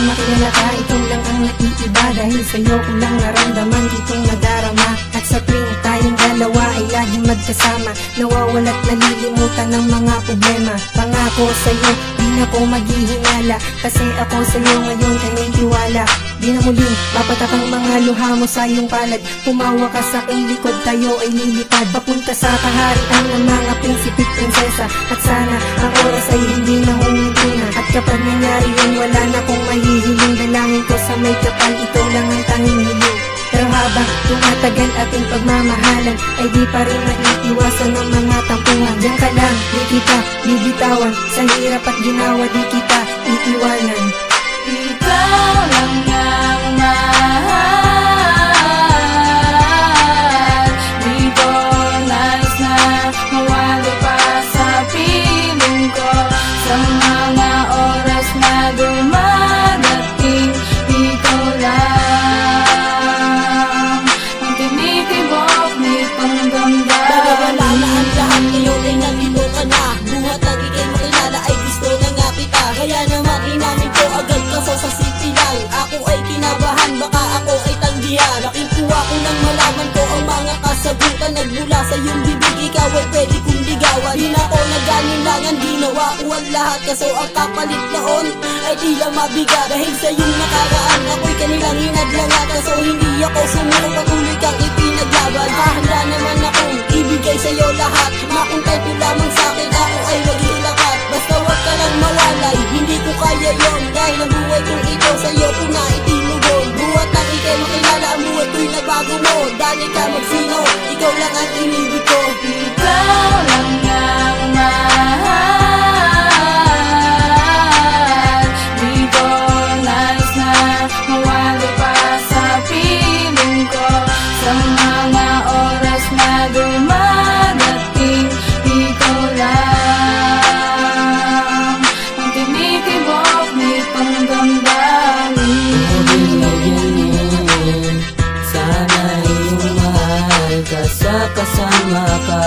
nang makilala ka, ikaw lang ang naiiba. Dahil sa'yo ko lang naramdaman itong nadarama. At sa tuwing tayong dalawa ay laging magkasama, nawawala't nalilimutan ng mga problema. Pangako sa'yo, di na ko maghihinala, kasi ako sa'yo ngayon ay may tiwala. Di na muling papatak ang mga luha mo sa iyong palad. Pumawa ka sa aking likod, tayo ay lilipad papunta sa kaharian ng mga prinsipe at prinsesa. At sana ang oras ay hindi na huminto na. At kapag nangyari yun, wala na kong mahihiling. Dalangin ko sa may kapal, ito lang ang tanging hiling. Pero habang tumatagal ating pagmamahalan, ay di pa rin maiiwasan ng mga tampuhan. Diyan ka lang, di kita bibitawan, sa hirap at ginawa di kita iiwanan. Ikaw lang ang mahal, di ko nais na mawali pa sa piling ko. Sa mga oras na dumadating, ikaw lang ang tinitibok nitong damdamin. Nawawala na ang lahat, ngayon ay nandito ka na. Buhat ang ikay makilala ay gusto na nga kita. Kaya naman inamin ko agad kaso sa city lang. Ako ay kinabahan, baka ako ay tanggihan. Nakipuha ko nang malaman ko ang mga kasagutan. Nagmula sa iyong bibig, ikaw ay pwede kong ligawan. Di na ako nagalinlangan, ginawa ko ang lahat. Kaso ang kapalit noon ay tila mabigat. Dahil sa iyong nakaraan, ako'y kanilang hinadlangat. Kaso hindi ako sumuko, patuloy kang ipinaglaban. Hahanda naman akong ibigay sa'yo lahat. Makuntay ko lamang sa'kin, ako ay mag-ilakat. Basta wag ka lang mawalay, hindi ko kaya yon. Dahil ang buhay kong ito sa'yo ko na itinugol. Buhat ang ikay makilala, ang buhay ko'y nabago mo. Dali ka magsino, ikaw lang ang inibig ko. Ikaw lang ang mahal, di ko nais na mawali pa sa piling ko. Sa mga oras na dumadating, ikaw lang ang tinitibok nitong damdamin. Sana'y umahal ka sa kasama ka,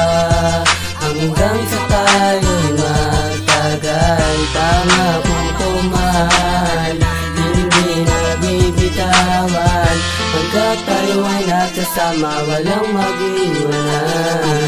hanggang sa tayo'y magtagal. Pangakong kumahal, hindi na bibitawan. Pagkat tayo ay nagsasama, walang mag-iwanan.